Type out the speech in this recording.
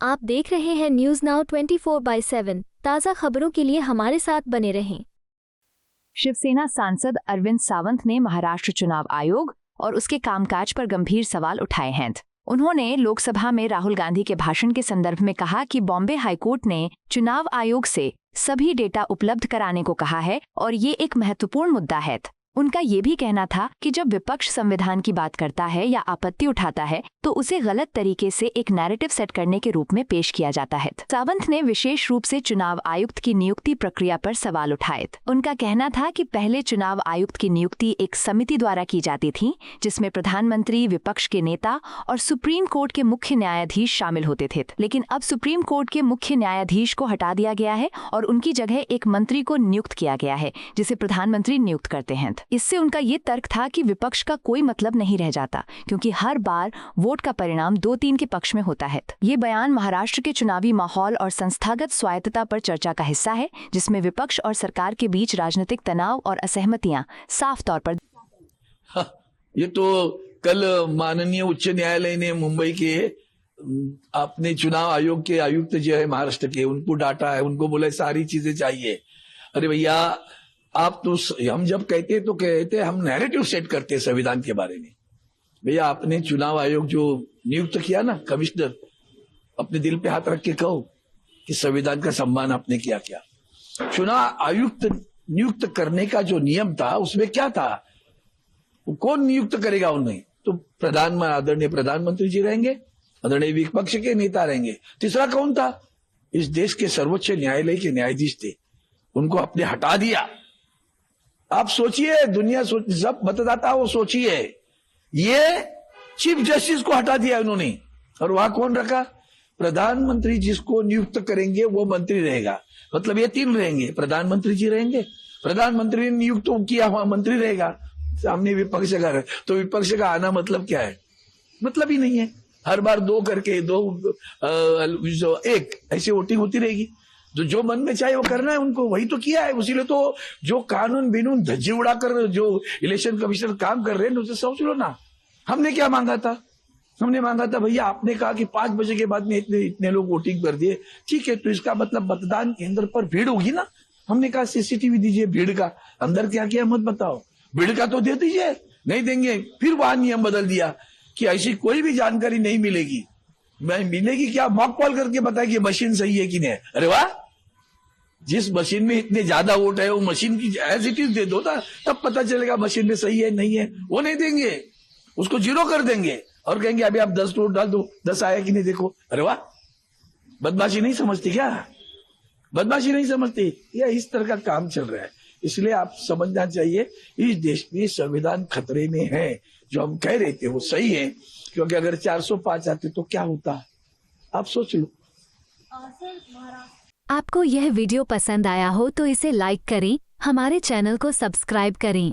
आप देख रहे हैं न्यूज नाउ 24/7। ताज़ा खबरों के लिए हमारे साथ बने रहें। शिवसेना सांसद अरविंद सावंत ने महाराष्ट्र चुनाव आयोग और उसके कामकाज पर गंभीर सवाल उठाए हैं। उन्होंने लोकसभा में राहुल गांधी के भाषण के संदर्भ में कहा कि बॉम्बे हाईकोर्ट ने चुनाव आयोग से सभी डेटा उपलब्ध कराने को कहा है और ये एक महत्वपूर्ण मुद्दा है। उनका ये भी कहना था कि जब विपक्ष संविधान की बात करता है या आपत्ति उठाता है तो उसे गलत तरीके से एक नैरेटिव सेट करने के रूप में पेश किया जाता है। सावंत ने विशेष रूप से चुनाव आयुक्त की नियुक्ति प्रक्रिया पर सवाल उठाए। उनका कहना था कि पहले चुनाव आयुक्त की नियुक्ति एक समिति द्वारा की जाती थी, जिसमें प्रधानमंत्री, विपक्ष के नेता और सुप्रीम कोर्ट के मुख्य न्यायाधीश शामिल होते थे। लेकिन अब सुप्रीम कोर्ट के मुख्य न्यायाधीश को हटा दिया गया है और उनकी जगह एक मंत्री को नियुक्त किया गया है, जिसे प्रधानमंत्री नियुक्त करते हैं। इससे उनका ये तर्क था कि विपक्ष का कोई मतलब नहीं रह जाता, क्योंकि हर बार वोट का परिणाम 2-3 के पक्ष में होता है। ये बयान महाराष्ट्र के चुनावी माहौल और संस्थागत स्वायत्तता पर चर्चा का हिस्सा है, जिसमें विपक्ष और सरकार के बीच राजनीतिक तनाव और असहमतियां साफ तौर पर। ये तो कल माननीय उच्च न्यायालय ने मुंबई के अपने चुनाव आयोग के आयुक्त जो है महाराष्ट्र के, उनको डांटा है, उनको बोला सारी चीजें चाहिए। अरे भैया, आप तो हम जब कहते तो कहते हम नैरेटिव सेट करते हैं संविधान के बारे में। भैया, आपने चुनाव आयोग जो नियुक्त किया ना कमिश्नर, अपने दिल पे हाथ रख के कहो कि संविधान का सम्मान आपने किया क्या। चुनाव आयुक्त नियुक्त करने का जो नियम था उसमें क्या था, वो कौन नियुक्त करेगा उन्हें? तो आदरणीय प्रधानमंत्री जी रहेंगे, आदरणीय विपक्ष के नेता रहेंगे। तीसरा कौन था? इस देश के सर्वोच्च न्यायालय के न्यायाधीश थे, उनको आपने हटा दिया। आप सोचिए, दुनिया सब मतदाता वो सोचिए, ये चीफ जस्टिस को हटा दिया उन्होंने और वहां कौन रखा? प्रधानमंत्री जिसको नियुक्त करेंगे वो मंत्री रहेगा। मतलब ये 3 रहेंगे, प्रधानमंत्री जी रहेंगे, प्रधानमंत्री ने नियुक्त किया हुआ मंत्री रहेगा, सामने विपक्ष का है। तो विपक्ष का आना मतलब क्या है? मतलब ही नहीं है। हर बार 2 करके 1 ऐसी वोटिंग होती रहेगी। जो मन में चाहे वो करना है उनको, वही तो किया है। उसीलिए तो जो कानून बिनून धज्जी उड़ाकर जो इलेक्शन कमिश्नर काम कर रहे हैं उसे सोच लो ना। हमने क्या मांगा था? हमने मांगा था भैया, आपने कहा कि 5 बजे के बाद में इतने लोग वोटिंग कर दिए, ठीक है, तो इसका मतलब मतदान केंद्र पर भीड़ होगी ना। हमने कहा सीसीटीवी दीजिए भीड़ का, अंदर क्या किया मत बताओ, भीड़ का तो दे दीजिए। नहीं देंगे, फिर वहां नियम बदल दिया कि ऐसी कोई भी जानकारी नहीं मिलेगी। मिलेगी क्या? मॉक कॉल करके बताए कि मशीन सही है कि नहीं। अरे वाह, जिस मशीन में इतने ज्यादा वोट है वो मशीन की एज इट इज दे दो ना, तब पता चलेगा मशीन में सही है नहीं है। वो नहीं देंगे, उसको 0 कर देंगे और कहेंगे अभी आप 10 वोट डाल दो, 10 आया कि नहीं देखो। अरे वाह, बदमाशी नहीं समझती क्या? बदमाशी नहीं समझती। ये इस तरह का काम चल रहा है। इसलिए आप समझना चाहिए, इस देश में संविधान खतरे में है। जो हम कह रहे थे वो सही है, क्योंकि अगर 405 आते तो क्या होता, आप सोच लो। आपको यह वीडियो पसंद आया हो तो इसे लाइक करें, हमारे चैनल को सब्सक्राइब करें।